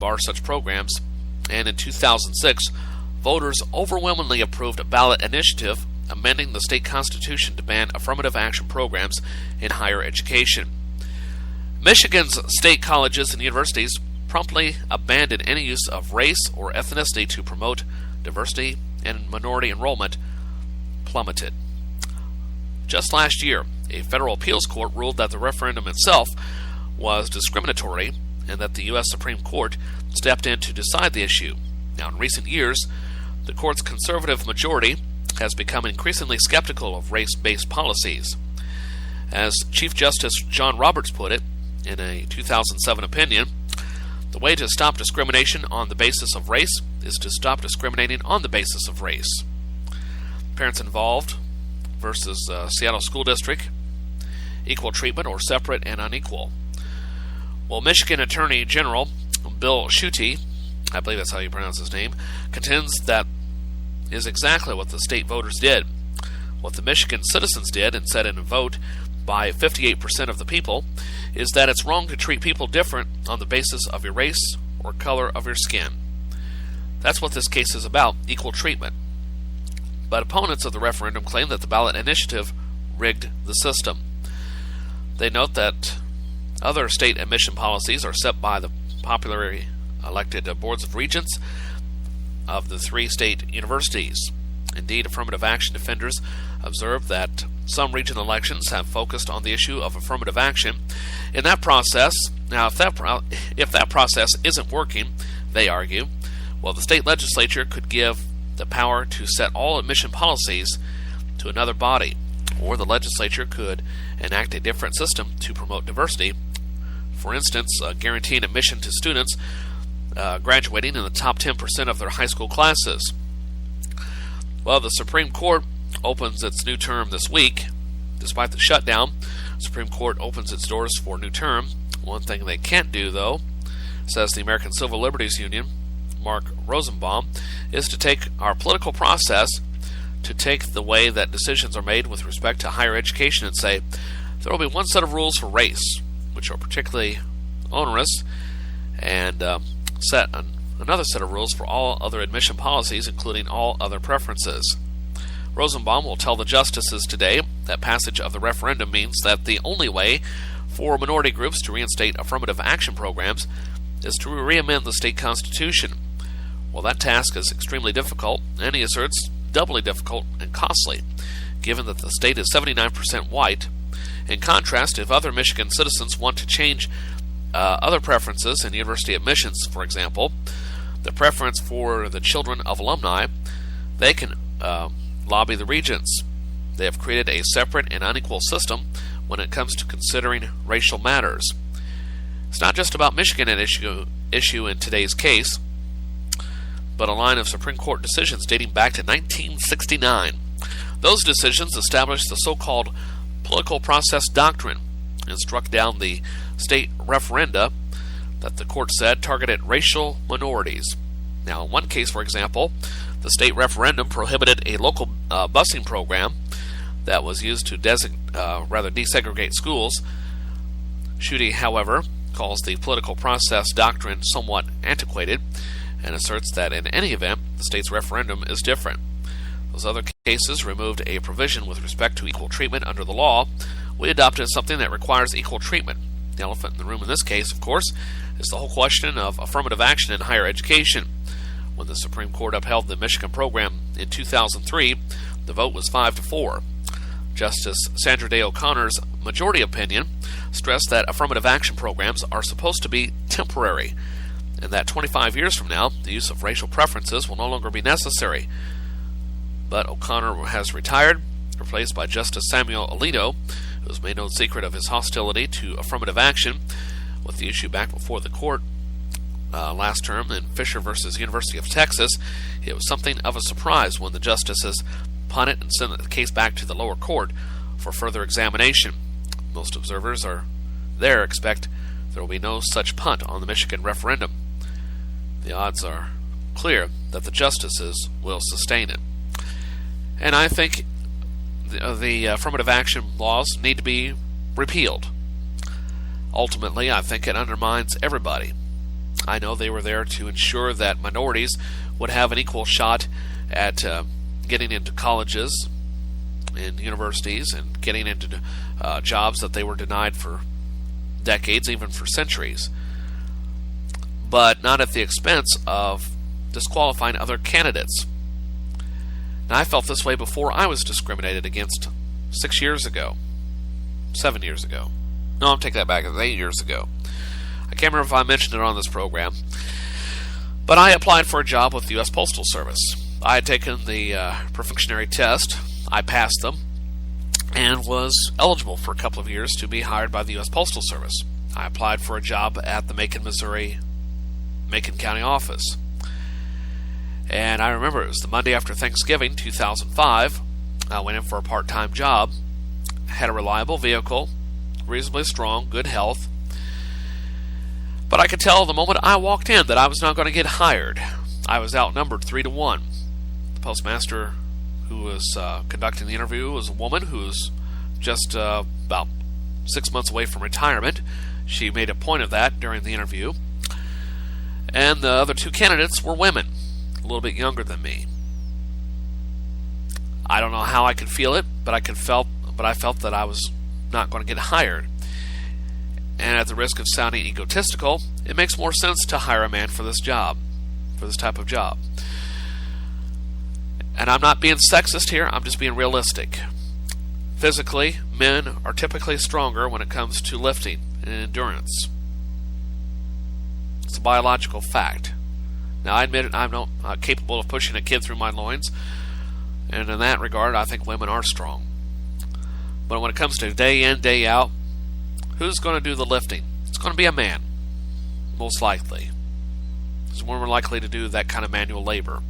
bar such programs, and in 2006, voters overwhelmingly approved a ballot initiative amending the state constitution to ban affirmative action programs in higher education. Michigan's state colleges and universities promptly abandoned any use of race or ethnicity to promote diversity, and minority enrollment plummeted. Just last year, a federal appeals court ruled that the referendum itself was discriminatory and that the U.S. Supreme Court stepped in to decide the issue. Now, in recent years, the court's conservative majority has become increasingly skeptical of race-based policies. As Chief Justice John Roberts put it in a 2007 opinion, the way to stop discrimination on the basis of race is to stop discriminating on the basis of race. Parents involved versus Seattle School District, equal treatment or separate and unequal. Well, Michigan Attorney General Bill Schuette, I believe that's how you pronounce his name, contends that is exactly what the state voters did. What the Michigan citizens did and said in a vote by 58% of the people is that it's wrong to treat people different on the basis of your race or color of your skin. That's what this case is about, equal treatment. But opponents of the referendum claim that the ballot initiative rigged the system. They note that other state admission policies are set by the popularly elected boards of regents of the three state universities. Indeed, affirmative action defenders observe that some regional elections have focused on the issue of affirmative action. In that process, now if that process isn't working, they argue, well, the state legislature could give the power to set all admission policies to another body, or the legislature could enact a different system to promote diversity. For instance, guaranteeing admission to students graduating in the top 10% of their high school classes. Well, the Supreme Court opens its new term this week. Despite the shutdown, the Supreme Court opens its doors for a new term. One thing they can't do, though, says the American Civil Liberties Union, Mark Rosenbaum, is to take our political process, to take the way that decisions are made with respect to higher education and say, there will be one set of rules for race, which are particularly onerous, and set another set of rules for all other admission policies, including all other preferences. Rosenbaum will tell the justices today that passage of the referendum means that the only way for minority groups to reinstate affirmative action programs is to re-amend the state constitution. Well, that task is extremely difficult, and he asserts doubly difficult and costly, given that the state is 79% white. In contrast, if other Michigan citizens want to change other preferences in university admissions, for example, the preference for the children of alumni, they can lobby the regents. They have created a separate and unequal system when it comes to considering racial matters. It's not just about Michigan at issue in today's case, but a line of Supreme Court decisions dating back to 1969. Those decisions established the so-called political process doctrine and struck down the state referenda that the court said targeted racial minorities. Now, in one case, for example, the state referendum prohibited a local busing program that was used to desegregate schools. Schuette, however, calls the political process doctrine somewhat antiquated and asserts that in any event, the state's referendum is different. Those other cases removed a provision with respect to equal treatment under the law. We adopted something that requires equal treatment. The elephant in the room in this case, of course, is the whole question of affirmative action in higher education. When the Supreme Court upheld the Michigan program in 2003, the vote was 5-4. Justice Sandra Day O'Connor's majority opinion stressed that affirmative action programs are supposed to be temporary, and that 25 years from now, the use of racial preferences will no longer be necessary. But O'Connor has retired, replaced by Justice Samuel Alito, who has made no secret of his hostility to affirmative action. With the issue back before the court last term in Fisher versus University of Texas, it was something of a surprise when the justices punted and sent the case back to the lower court for further examination. Most observers expect there will be no such punt on the Michigan referendum. The odds are clear that the justices will sustain it. And I think the affirmative action laws need to be repealed. Ultimately, I think it undermines everybody. I know they were there to ensure that minorities would have an equal shot at getting into colleges and universities and getting into jobs that they were denied for decades, even for centuries, but not at the expense of disqualifying other candidates. Now, I felt this way before I was discriminated against 6 years ago, 7 years ago. No, I'm taking that back. It was 8 years ago. I can't remember if I mentioned it on this program, but I applied for a job with the U.S. Postal Service. I had taken the proficiency test. I passed them and was eligible for a couple of years to be hired by the U.S. Postal Service. I applied for a job at the Macon, Missouri, Macon County office. And I remember it was the Monday after Thanksgiving, 2005. I went in for a part-time job, had a reliable vehicle, reasonably strong, good health. But I could tell the moment I walked in that I was not going to get hired. I was outnumbered 3-1. The postmaster who was conducting the interview was a woman who was just about 6 months away from retirement. She made a point of that during the interview. And the other two candidates were women, a little bit younger than me. I don't know how I could feel it, but I felt that I was not going to get hired. And at the risk of sounding egotistical, it makes more sense to hire a man for this job, for this type of job. And I'm not being sexist here, I'm just being realistic. Physically, men are typically stronger when it comes to lifting and endurance. It's a biological fact. Now, I admit it, I'm not capable of pushing a kid through my loins, and in that regard, I think women are strong. But when it comes to day in, day out, who's going to do the lifting? It's going to be a man, most likely. He's more likely to do that kind of manual labor.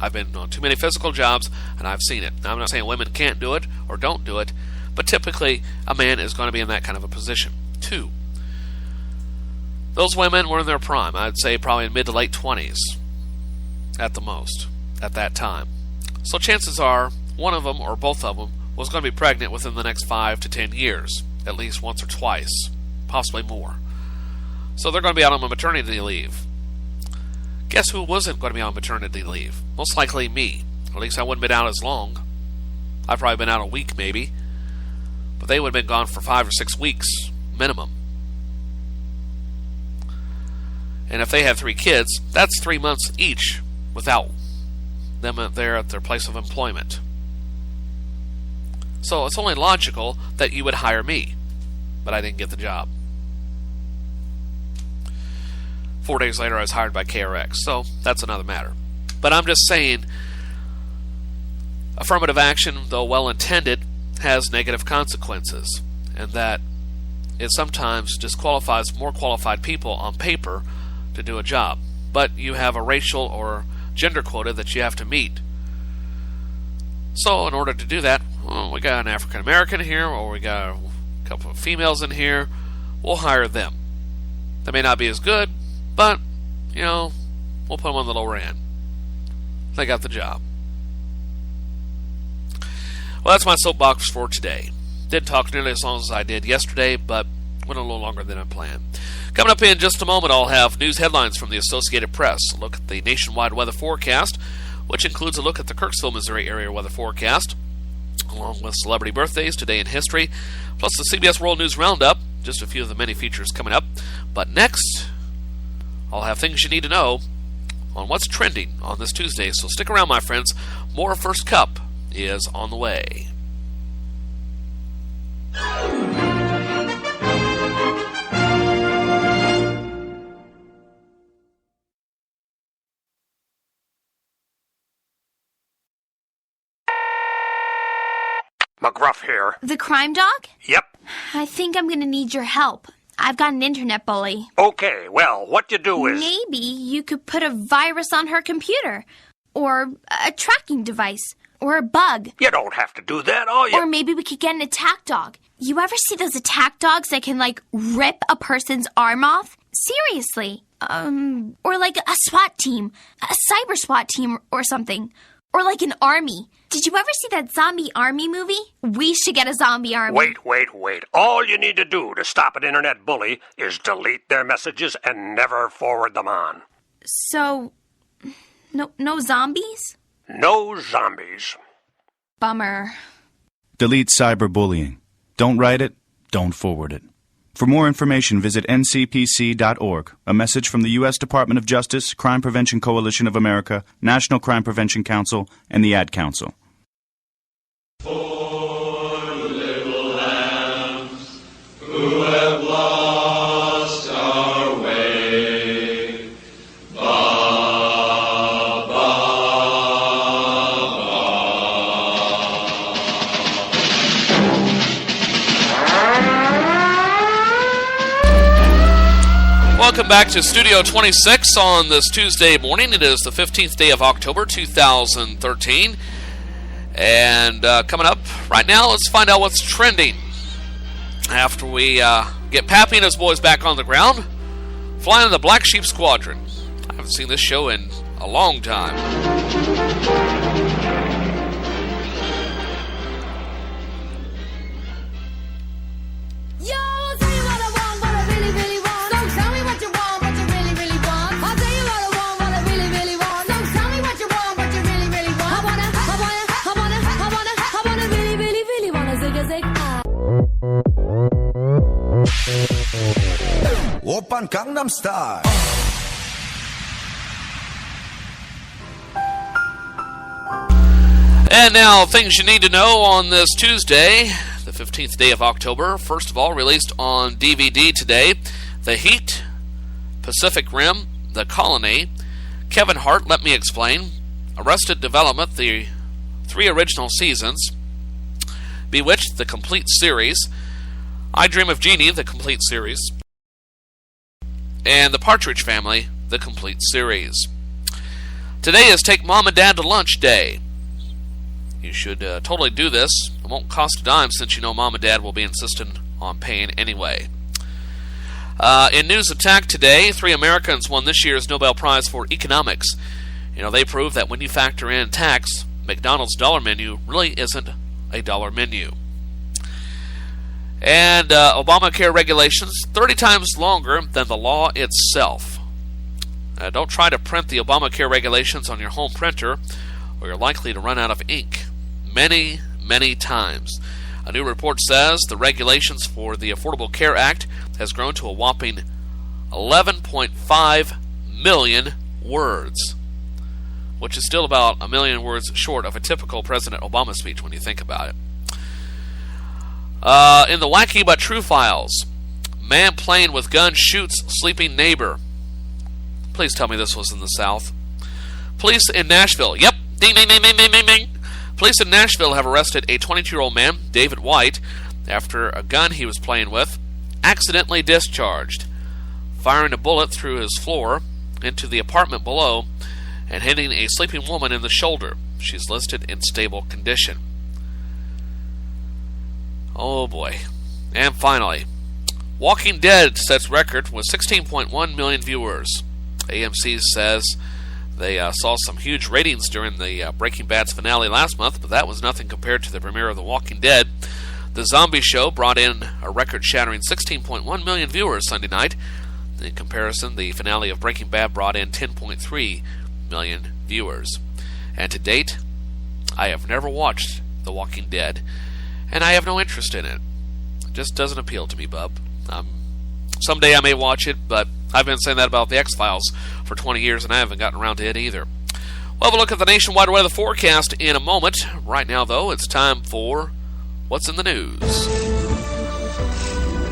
I've been on too many physical jobs, and I've seen it. Now, I'm not saying women can't do it or don't do it, but typically a man is going to be in that kind of a position. 2, those women were in their prime. I'd say probably in mid to late 20s at the most at that time. So chances are one of them or both of them was going to be pregnant within the next 5 to 10 years, at least once or twice, possibly more. So they're going to be out on maternity leave. Guess who wasn't going to be on maternity leave? Most likely me. At least I wouldn't have been out as long. I've probably been out a week maybe. But they would have been gone for 5 or 6 weeks minimum. And if they have 3 kids, that's 3 months each without them there at their place of employment. So it's only logical that you would hire me. But I didn't get the job. 4 days later, I was hired by KRX, so that's another matter. But I'm just saying, affirmative action, though well-intended, has negative consequences, and that it sometimes disqualifies more qualified people on paper to do a job. But you have a racial or gender quota that you have to meet. So in order to do that, we got an African American here, or we got a couple of females in here, we'll hire them. They may not be as good, but, we'll put them on the lower end. They got the job. Well, that's my soapbox for today. Didn't talk nearly as long as I did yesterday, but went a little longer than I planned. Coming up in just a moment, I'll have news headlines from the Associated Press, a look at the nationwide weather forecast, which includes a look at the Kirksville, Missouri area weather forecast, along with celebrity birthdays, today in history, plus the CBS World News Roundup, just a few of the many features coming up. But next, I'll have things you need to know on what's trending on this Tuesday. So stick around, my friends. More First Cup is on the way. McGruff here. The crime dog? Yep. I think I'm gonna need your help. I've got an internet bully. Okay, well, what you do is... Maybe you could put a virus on her computer. Or a tracking device. Or a bug. You don't have to do that, all you... Or maybe we could get an attack dog. You ever see those attack dogs that can, rip a person's arm off? Seriously. Or like a SWAT team. A cyber SWAT team or something. Or like an army. Did you ever see that zombie army movie? We should get a zombie army. Wait. All you need to do to stop an internet bully is delete their messages and never forward them on. So, no zombies? No zombies. Bummer. Delete cyberbullying. Don't write it, don't forward it. For more information, visit ncpc.org. A message from the U.S. Department of Justice, Crime Prevention Coalition of America, National Crime Prevention Council, and the Ad Council. Poor little lambs who have lost our way. Ba, ba, ba. Welcome back to Studio 26 on this Tuesday morning. It is the 15th day of October, 2013. And coming up right now, let's find out what's trending. After we get Pappy and his boys back on the ground, flying in the Black Sheep Squadron. I haven't seen this show in a long time. Oppan Gangnam Style. And now, things you need to know on this Tuesday, the 15th day of October. First of all, released on DVD today, The Heat, Pacific Rim, The Colony, Kevin Hart, Let Me Explain, Arrested Development, the 3 original seasons, Bewitched, the complete series, I Dream of Jeannie, the complete series, and The Partridge Family, the complete series. Today is Take Mom and Dad to Lunch Day. You should totally do this. It won't cost a dime since you know Mom and Dad will be insistent on paying anyway. In News Attack today, 3 Americans won this year's Nobel Prize for Economics. They prove that when you factor in tax, McDonald's dollar menu really isn't a dollar menu. And Obamacare regulations 30 times longer than the law itself. Don't try to print the Obamacare regulations on your home printer, or you're likely to run out of ink many, many times. A new report says the regulations for the Affordable Care Act has grown to a whopping 11.5 million words, which is still about a million words short of a typical President Obama speech when you think about it. In the wacky but true files, man playing with gun shoots sleeping neighbor. Please tell me this was in the South. Police in Nashville. Yep. Ding, ding, ding, ding, ding, ding, ding. Police in Nashville have arrested a 22-year-old man, David White, after a gun he was playing with accidentally discharged, firing a bullet through his floor into the apartment below and hitting a sleeping woman in the shoulder. She's listed in stable condition. Oh boy. And finally, Walking Dead sets record with 16.1 million viewers. AMC says they saw some huge ratings during the Breaking Bad's finale last month, but that was nothing compared to the premiere of The Walking Dead. The zombie show brought in a record-shattering 16.1 million viewers Sunday night. In comparison, the finale of Breaking Bad brought in 10.3 million viewers. And to date, I have never watched The Walking Dead, and I have no interest in it. It just doesn't appeal to me, bub. Someday I may watch it, but I've been saying that about The X-Files for 20 years, and I haven't gotten around to it either. We'll have a look at the nationwide weather forecast in a moment. Right now, though, it's time for What's in the News.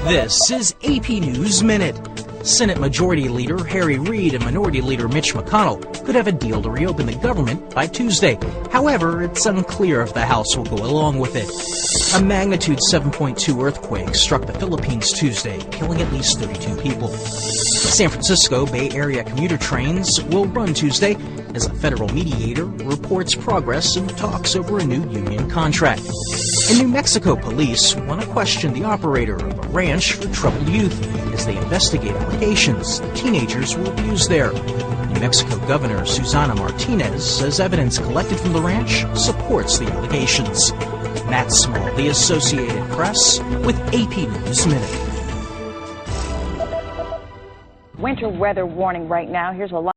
This is AP News Minute. Senate Majority Leader Harry Reid and Minority Leader Mitch McConnell could have a deal to reopen the government by Tuesday. However, it's unclear if the House will go along with it. A magnitude 7.2 earthquake struck the Philippines Tuesday, killing at least 32 people. San Francisco Bay Area commuter trains will run Tuesday as a federal mediator reports progress in talks over a new union contract. In New Mexico, police want to question the operator of a ranch for troubled youth as they investigate allegations teenagers were abused there. Mexico Governor Susana Martinez says evidence collected from the ranch supports the allegations. Matt Small, The Associated Press, with AP News Minute. Winter weather warning right now. Here's a lot.